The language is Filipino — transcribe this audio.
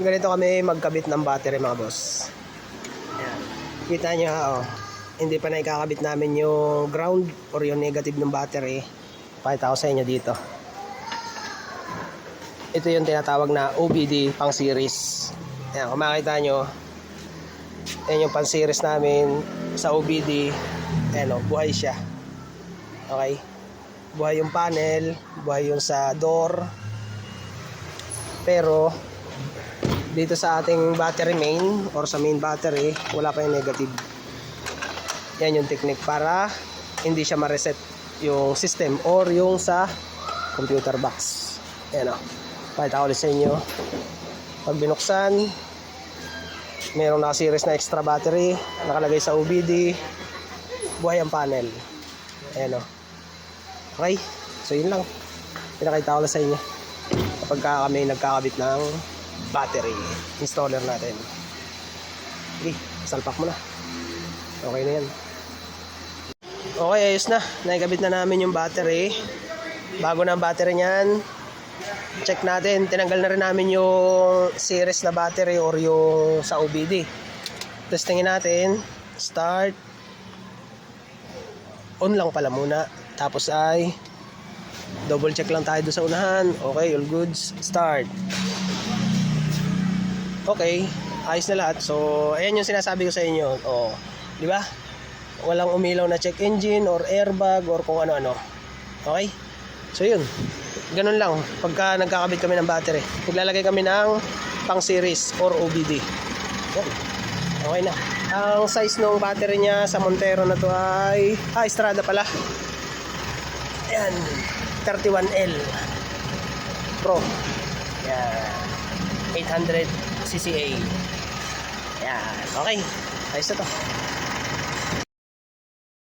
Ganito kami magkabit ng battery mga boss. Ayan. Kita nyo ha, oh. Hindi pa na ikakabit namin yung ground or yung negative ng battery. Pakita ko sa inyo dito. Ito yung tinatawag na OBD pang series. Ayan, kung makita nyo, yan yung pang series namin sa OBD. Ayan o, buhay siya. Okay. Buhay yung panel, buhay yung sa door. Pero dito sa ating battery main or sa main battery, wala pa yung negative. Yan yung technique para hindi siya ma-reset yung system or yung sa computer box. Ayan o. Pakita ko ulit sa inyo. Pag binuksan, mayroong naka-series na extra battery nakalagay sa OBD. Buhay ang panel. Ayan o. Okay. So yun lang. Pinakita ko lang sa inyo kapag kami nagkakabit ng battery installer natin. Okay, salpak mo na. Okay na yan. Okay, ayos na. Naikabit na namin yung battery. Bago na ang battery niyan. Check natin. Tinanggal na rin namin yung series na battery or yung sa OBD. Testingin natin. Start. On lang pala muna. Tapos ay double check lang tayo doon sa unahan. Okay, all goods. Start. Okay, ayos na lahat. So, ayan yung sinasabi ko sa inyo. Oh, di ba? Walang umilaw na check engine or airbag or kung ano-ano. Okay? So, yun. Ganun lang. Pagka nagkakabit kami ng battery, maglalagay kami ng pang series or OBD. Yan. Okay na. Ang size ng battery niya sa Montero na to ay Strada pala. Ayan. 31L Pro. Yan. 800 CCA. Yan. Okay. Ayos na to.